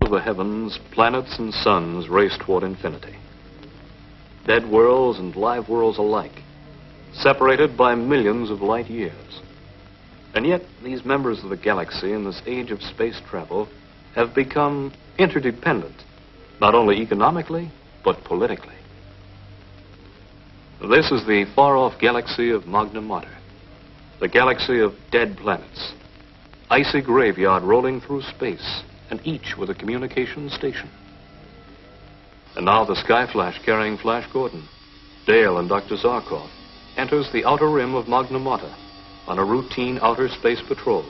of the heavens, planets and suns race toward infinity. Dead worlds and live worlds alike, separated by millions of light years. And yet, these members of the galaxy in this age of space travel have become interdependent, not only economically, but politically. This is the far-off galaxy of Magna Mater, the galaxy of dead planets, icy graveyard rolling through space, and each with a communication station. And now the Skyflash carrying Flash Gordon, Dale and Dr. Zarkov enters the outer rim of Magna Mater on a routine outer space patrol.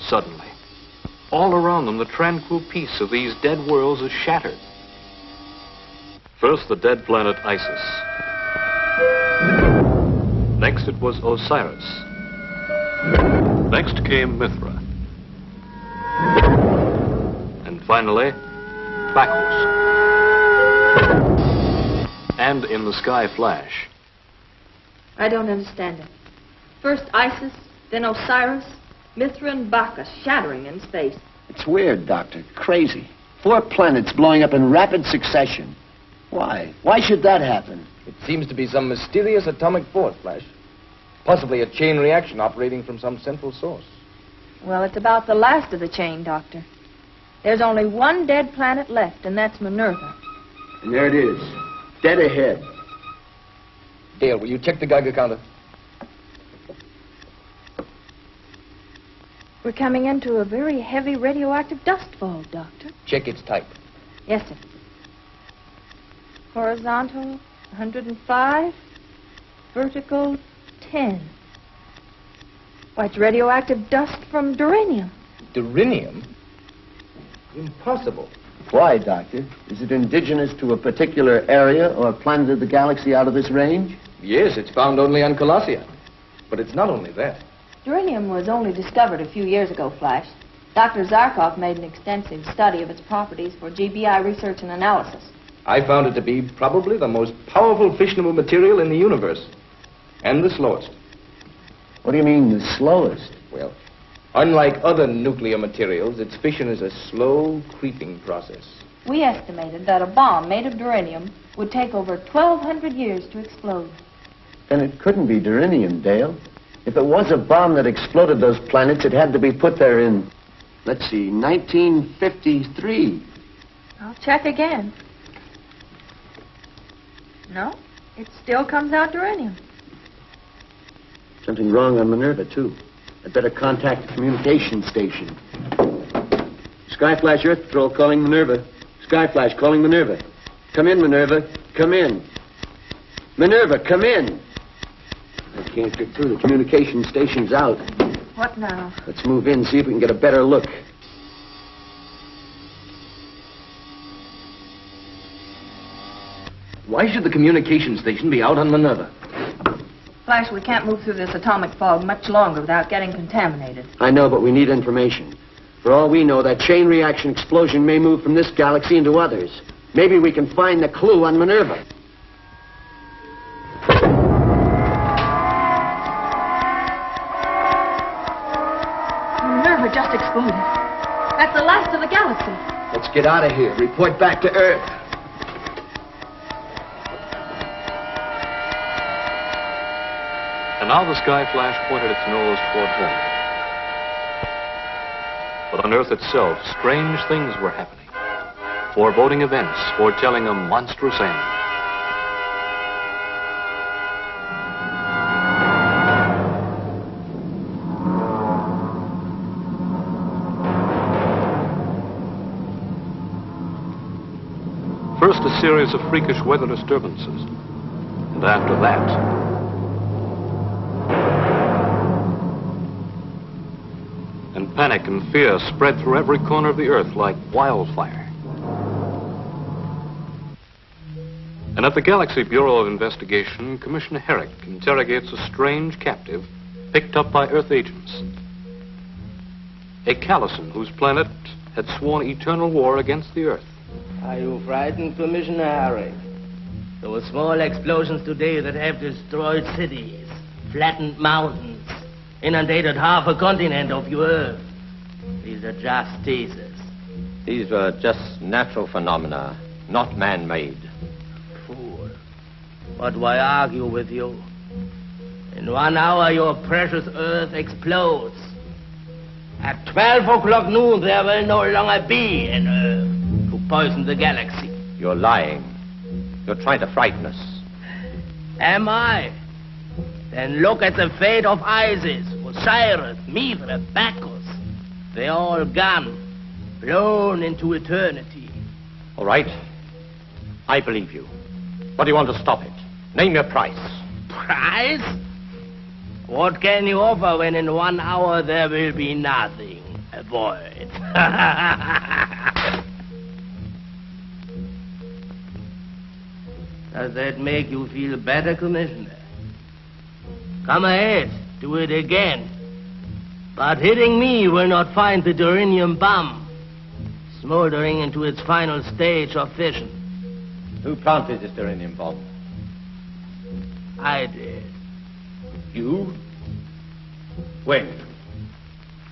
Suddenly, all around them, the tranquil peace of these dead worlds is shattered. First, the dead planet Isis. Next, it was Osiris. Next came Mithra. And finally, Bacchus. And in the Sky Flash. I don't understand it. First Isis, then Osiris, Mithra and Bacchus shattering in space. It's weird, Doctor. Crazy. 4 planets blowing up in rapid succession. Why? Why should that happen? It seems to be some mysterious atomic force, Flash. Possibly a chain reaction operating from some central source. Well, it's about the last of the chain, Doctor. There's only one dead planet left, and that's Minerva. And there it is. Dead ahead. Dale, will you check the Geiger counter? We're coming into a very heavy radioactive dust fall, Doctor. Check its type. Yes, sir. Horizontal, 105. Vertical, 10. Why, it's radioactive dust from duranium. Duranium? Impossible. Why, Doctor? Is it indigenous to a particular area or planet of the galaxy out of this range? Yes, it's found only on Colossia. But it's not only that. Duranium was only discovered a few years ago, Flash. Dr. Zarkov made an extensive study of its properties for GBI research and analysis. I found it to be probably the most powerful fissionable material in the universe. And the slowest. What do you mean, the slowest? Well, unlike other nuclear materials, its fission is a slow, creeping process. We estimated that a bomb made of duranium would take over 1,200 years to explode. Then it couldn't be duranium, Dale. If it was a bomb that exploded those planets, it had to be put there in, let's see, 1953. I'll check again. No, it still comes out duranium. Something wrong on Minerva, too. I'd better contact the communication station. Skyflash Earth Patrol calling Minerva. Skyflash calling Minerva. Come in, Minerva. Come in. Minerva, come in. I can't get through. The communication station's out. What now? Let's move in, see if we can get a better look. Why should the communication station be out on Minerva? Flash, we can't move through this atomic fog much longer without getting contaminated. I know, but we need information. For all we know, that chain reaction explosion may move from this galaxy into others. Maybe we can find the clue on Minerva. Minerva just exploded. That's the last of the galaxy. Let's get out of here. Report back to Earth. And now the Sky Flash pointed its nose toward home. But on Earth itself, strange things were happening. Foreboding events foretelling a monstrous end. First, a series of freakish weather disturbances. And after that, and panic and fear spread through every corner of the Earth like wildfire. And at the Galaxy Bureau of Investigation, Commissioner Herrick interrogates a strange captive picked up by Earth agents. A Callison whose planet had sworn eternal war against the Earth. Are you frightened, Commissioner Herrick? Those small explosions today that have destroyed cities, flattened mountains, inundated half a continent of your Earth. These are just teasers. These were just natural phenomena, not man-made. Fool. But why argue with you? In 1 hour, your precious Earth explodes. At 12 o'clock noon, there will no longer be an Earth to poison the galaxy. You're lying. You're trying to frighten us. Am I? Then look at the fate of Isis, Osiris, Mithra, Bacchus. They're all gone, blown into eternity. All right. I believe you. What do you want to stop it? Name your price. Price? What can you offer when in 1 hour there will be nothing? A void. Does that make you feel better, Commissioner? Come ahead, do it again. But hitting me will not find the duranium bomb smoldering into its final stage of fission. Who planted this duranium bomb? I did. You? When?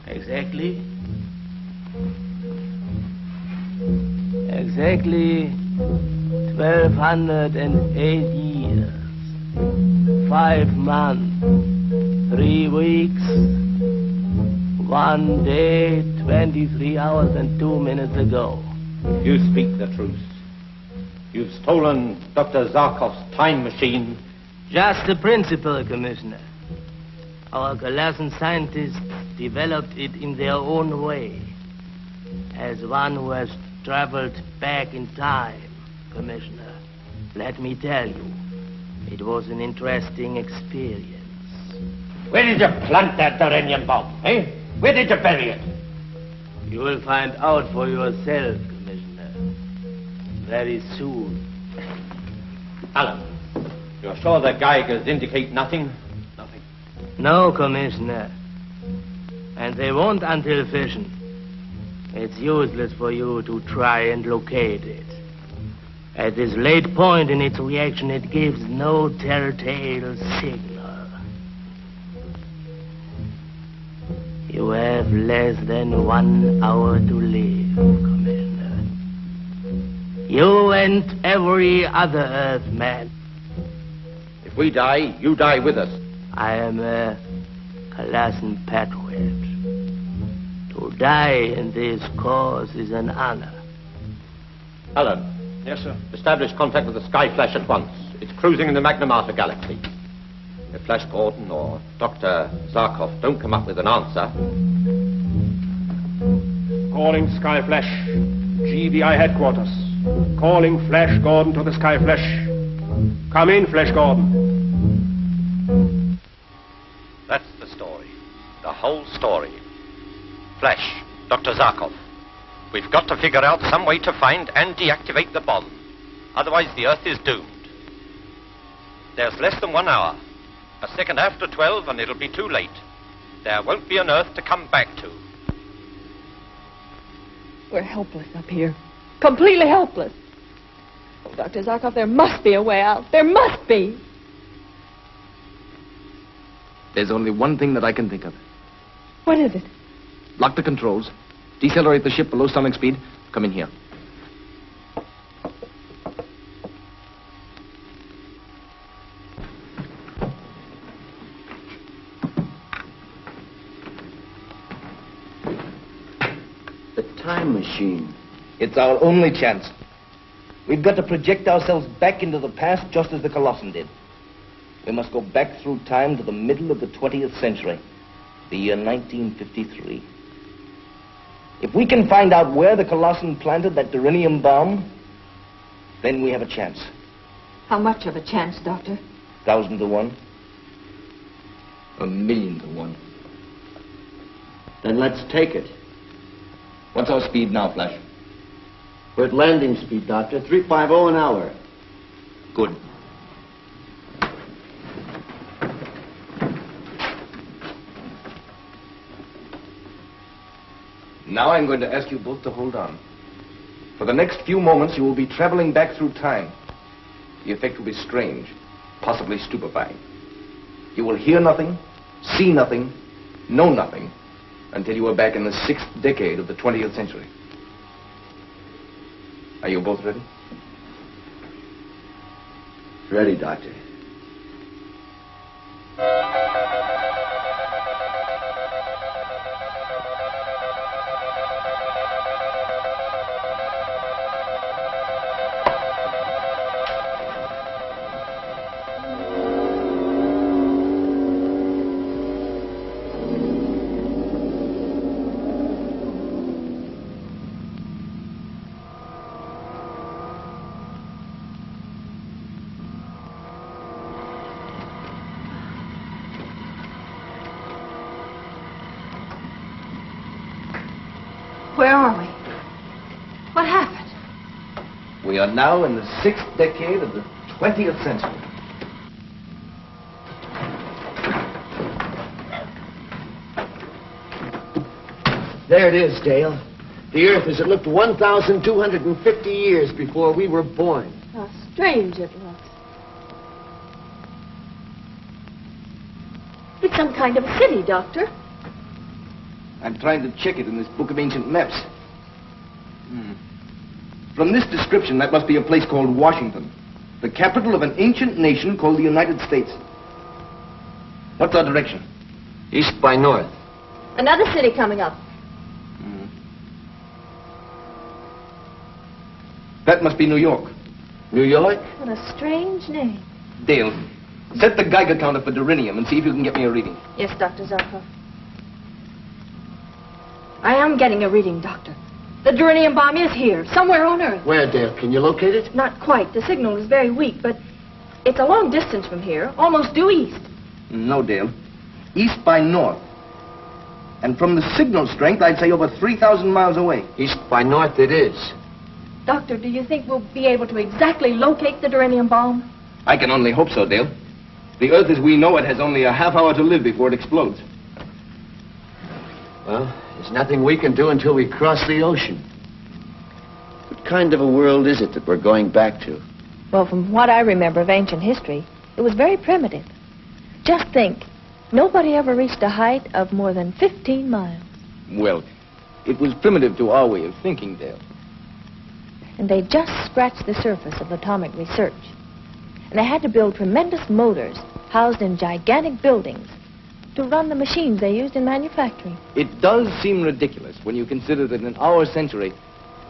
Exactly 1,208 years, 5 months, 3 weeks, 1 day, 23 hours and 2 minutes ago. You speak the truth. You've stolen Dr. Zarkov's time machine. Just the principle, Commissioner. Our Colossian scientists developed it in their own way. As one who has traveled back in time, Commissioner, let me tell you, it was an interesting experience. Where did you plant that duranium bomb, eh? Where did you bury it? You will find out for yourself, Commissioner, very soon. Alan, you're sure the Geigers indicate nothing? Nothing. No, Commissioner. And they won't until fission. It's useless for you to try and locate it. At this late point in its reaction, it gives no telltale signal. You have less than 1 hour to live, Commissioner. You and every other Earthman. If we die, you die with us. I am a Colossian patriot. To die in this cause is an honor. Alan. Yes, sir. Establish contact with the Sky Flash at once. It's cruising in the Magna Mater galaxy. If Flash Gordon or Dr. Zarkov don't come up with an answer... Calling Sky Flash. GBI headquarters. Calling Flash Gordon to the Sky Flash. Come in, Flash Gordon. That's the story. The whole story. Flash, Dr. Zarkov. We've got to figure out some way to find and deactivate the bomb. Otherwise, the Earth is doomed. There's less than 1 hour. A second after 12, and it'll be too late. There won't be an Earth to come back to. We're helpless up here. Completely helpless. Oh, Dr. Zarkov, there must be a way out. There must be. There's only one thing that I can think of. What is it? Lock the controls. Decelerate the ship below sonic speed. Come in here. The time machine. It's our only chance. We've got to project ourselves back into the past just as the Colossan did. We must go back through time to the middle of the 20th century, the year 1953. If we can find out where the Colossan planted that duranium bomb, then we have a chance. How much of a chance, Doctor? 1,000 to 1. 1,000,000 to 1. Then let's take it. What's our speed now, Flash? We're at landing speed, Doctor. 350 an hour. Good. Now I'm going to ask you both to hold on. For the next few moments, you will be traveling back through time. The effect will be strange, possibly stupefying. You will hear nothing, see nothing, know nothing, until you are back in the 6th decade of the 20th century. Are you both ready? Ready, Doctor. Where are we? What happened? We are now in the 6th decade of the 20th century. There it is, Dale. The Earth as it looked 1,250 years before we were born. How strange it looks. It's some kind of a city, Doctor. I'm trying to check it in this book of ancient maps. From this description, that must be a place called Washington, the capital of an ancient nation called the United States. What's our direction? East by north. Another city coming up. That must be New York. New York? What a strange name. Dale, set the Geiger counter for Durinium and see if you can get me a reading. Yes, Dr. Zarkov. I am getting a reading, Doctor. The Durinium bomb is here, somewhere on Earth. Where, Dale? Can you locate it? Not quite. The signal is very weak, but it's a long distance from here, almost due east. No, Dale. East by north. And from the signal strength, I'd say over 3,000 miles away. East by north it is. Doctor, do you think we'll be able to exactly locate the Durinium bomb? I can only hope so, Dale. The Earth as we know it has only a half hour to live before it explodes. Well, there's nothing we can do until we cross the ocean. What kind of a world is it that we're going back to? Well, from what I remember of ancient history, it was very primitive. Just think, nobody ever reached a height of more than 15 miles. Well, it was primitive to our way of thinking, Dale. And they just scratched the surface of atomic research. And they had to build tremendous motors housed in gigantic buildings to run the machines they used in manufacturing. It does seem ridiculous when you consider that in our century,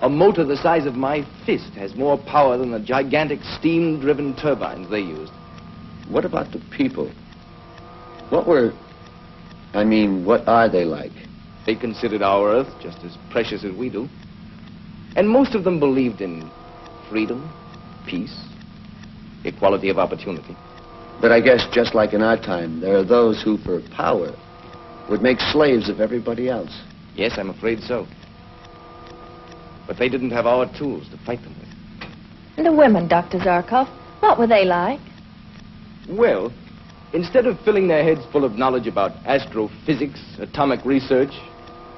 a motor the size of my fist has more power than the gigantic steam-driven turbines they used. What about the people? What are they like? They considered our Earth just as precious as we do. And most of them believed in freedom, peace, equality of opportunity. But I guess just like in our time, there are those who, for power, would make slaves of everybody else. Yes, I'm afraid so. But they didn't have our tools to fight them with. And the women, Dr. Zarkov, what were they like? Well, instead of filling their heads full of knowledge about astrophysics, atomic research,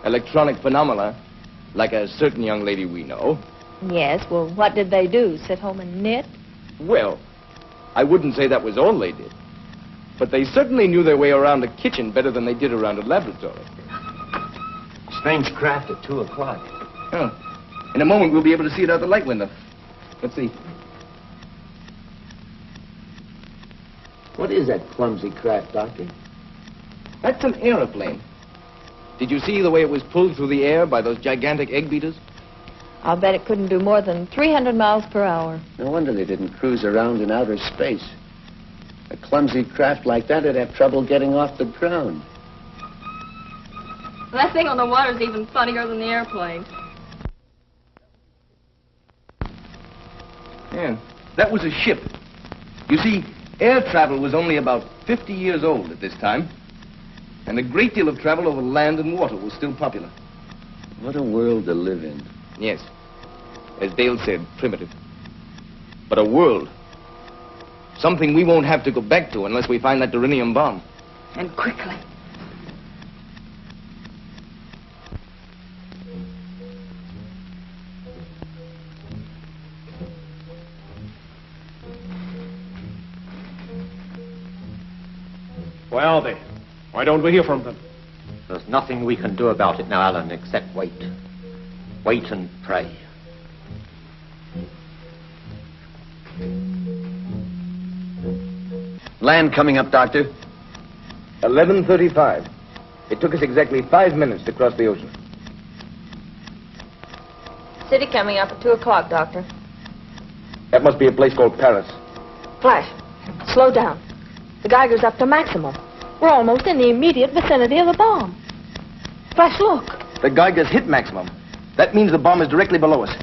electronic phenomena, like a certain young lady we know. Yes, well, what did they do? Sit home and knit? Well, I wouldn't say that was all they did. But they certainly knew their way around a kitchen better than they did around a laboratory. Strange craft at 2 o'clock. Oh. In a moment, we'll be able to see it out the light window. Let's see. What is that clumsy craft, Doctor? That's an aeroplane. Did you see the way it was pulled through the air by those gigantic egg beaters? I'll bet it couldn't do more than 300 miles per hour. No wonder they didn't cruise around in outer space. A clumsy craft like that would have trouble getting off the ground. That thing on the water is even funnier than the airplane. Yeah, that was a ship. You see, air travel was only about 50 years old at this time. And a great deal of travel over land and water was still popular. What a world to live in. Yes. As Dale said, primitive. But a world. Something we won't have to go back to unless we find that Durinium bomb. And quickly. Where are they? Why don't we hear from them? There's nothing we can do about it now, Alan, except wait. Wait and pray. Land coming up, Doctor. 11:35. It took us exactly 5 minutes to cross the ocean. City coming up at 2 o'clock, Doctor. That must be a place called Paris. Flash, slow down. The Geiger's up to maximum. We're almost in the immediate vicinity of the bomb. Flash, look. The Geiger's hit maximum. That means the bomb is directly below us.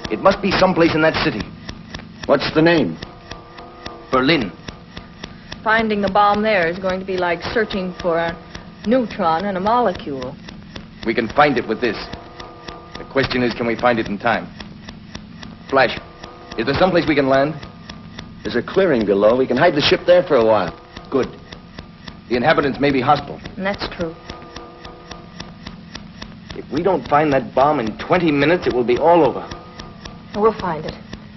It must be someplace in that city. What's the name? Berlin. Finding the bomb there is going to be like searching for a neutron in a molecule. We can find it with this. The question is, can we find it in time? Flash, is there someplace we can land? There's a clearing below. We can hide the ship there for a while. Good. The inhabitants may be hostile. And that's true. If we don't find that bomb in 20 minutes, it will be all over. We'll find it.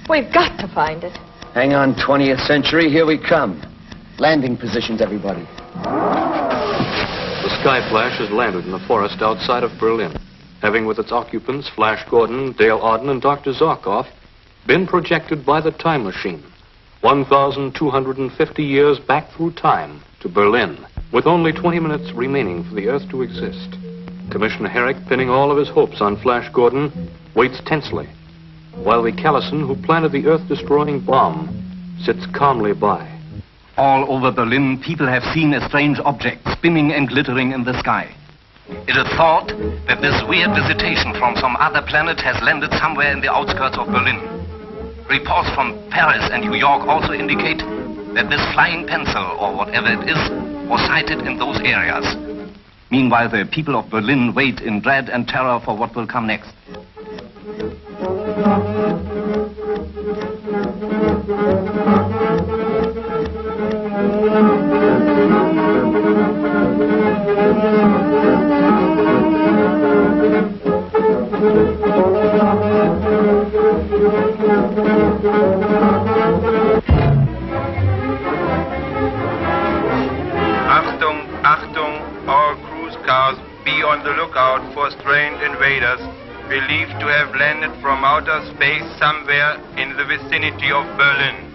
We've got to find it. Hang on, 20th century. Here we come. Landing positions, everybody. The Sky Flash has landed in the forest outside of Berlin, having with its occupants, Flash Gordon, Dale Auden, and Dr. Zarkov, been projected by the time machine 1,250 years back through time to Berlin, with only 20 minutes remaining for the Earth to exist. Commissioner Herrick, pinning all of his hopes on Flash Gordon, waits tensely, while Lee Callison, who planted the Earth-destroying bomb, sits calmly by. All over Berlin, people have seen a strange object spinning and glittering in the sky. It is thought that this weird visitation from some other planet has landed somewhere in the outskirts of Berlin. Reports from Paris and New York also indicate that this flying pencil, or whatever it is, was sighted in those areas. Meanwhile, the people of Berlin wait in dread and terror for what will come next. Achtung, Achtung, all cruise cars, be on the lookout for strange invaders believed to have landed from outer space somewhere in the vicinity of Berlin.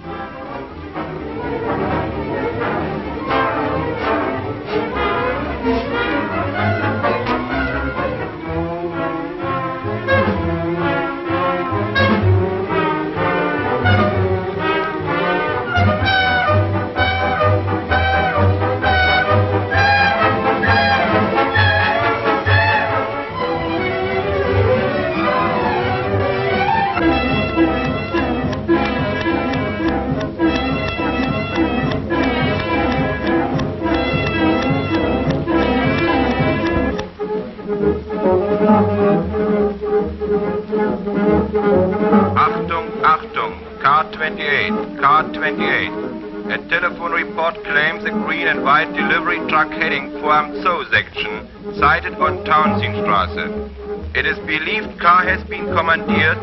Achtung, Achtung, car 28, car 28. A telephone report claims a green and white delivery truck heading for Amzow section, sighted on Tauentzienstraße. It is believed car has been commandeered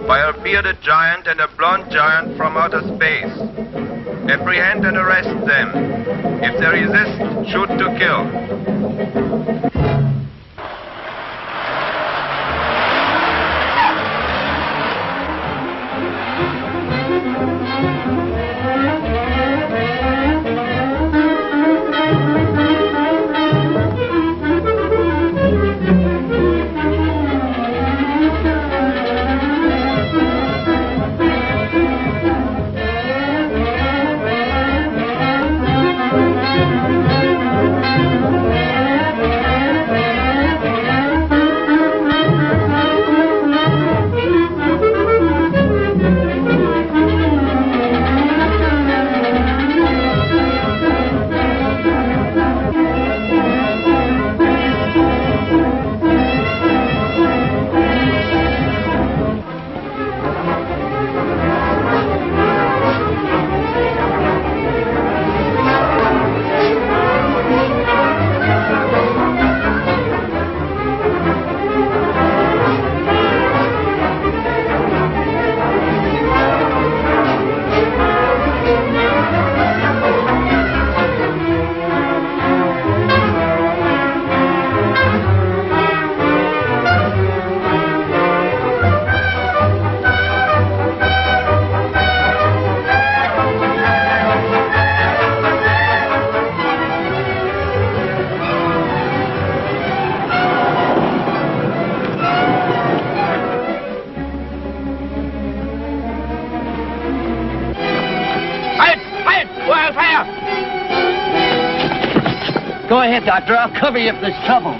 by a bearded giant and a blonde giant from outer space. Apprehend and arrest them. If they resist, shoot to kill. Go ahead, Doctor. I'll cover you if there's trouble.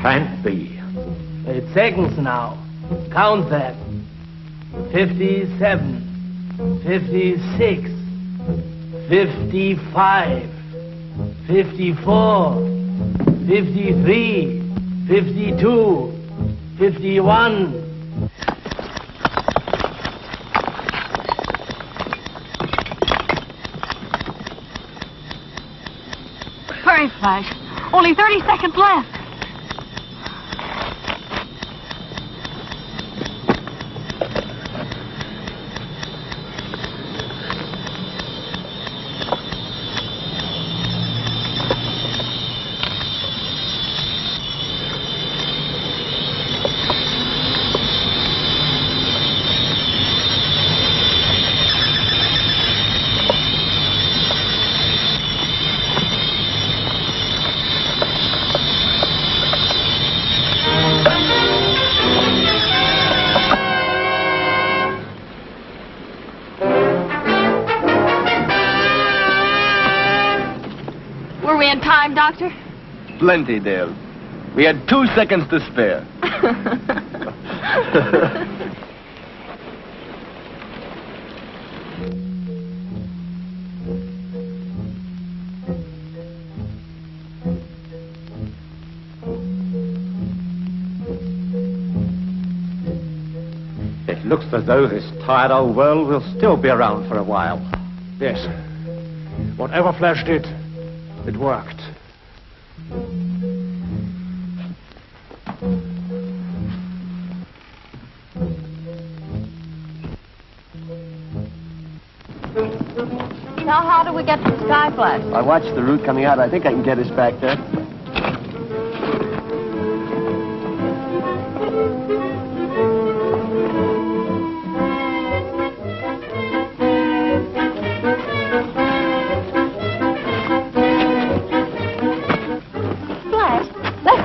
Can't be. 8 seconds now. Count that. 57, 56, 55, 54, 53, 52, 51. Hurry, Flash. Only 30 seconds left. Were we in time, Doctor? Plenty, Dale. We had 2 seconds to spare. It looks as though this tired old world will still be around for a while. Yes. Whatever Flash did, it worked. Now, how do we get to the Sky Flash? I watched the route coming out. I think I can get us back there.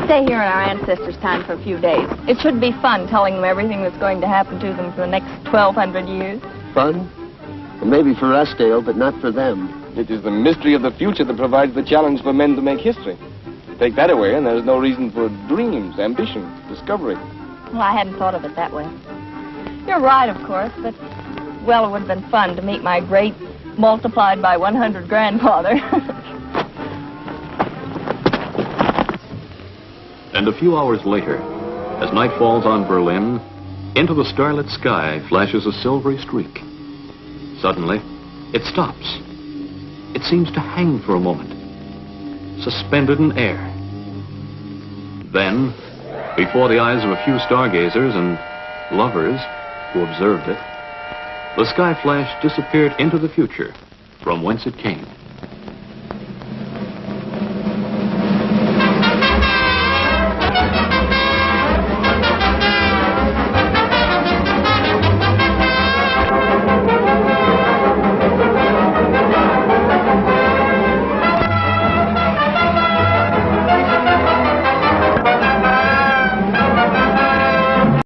Stay here in our ancestors' time for a few days. It should be fun telling them everything that's going to happen to them for the next 1,200 years. Fun? Well, maybe for us, Dale, but not for them. It is the mystery of the future that provides the challenge for men to make history. Take that away, and there's no reason for dreams, ambition, discovery. Well, I hadn't thought of it that way. You're right, of course, but, well, it would have been fun to meet my great multiplied by 100 grandfather. And a few hours later, as night falls on Berlin, into the starlit sky flashes a silvery streak. Suddenly, it stops. It seems to hang for a moment, suspended in air. Then, before the eyes of a few stargazers and lovers who observed it, the sky flash disappeared into the future from whence it came.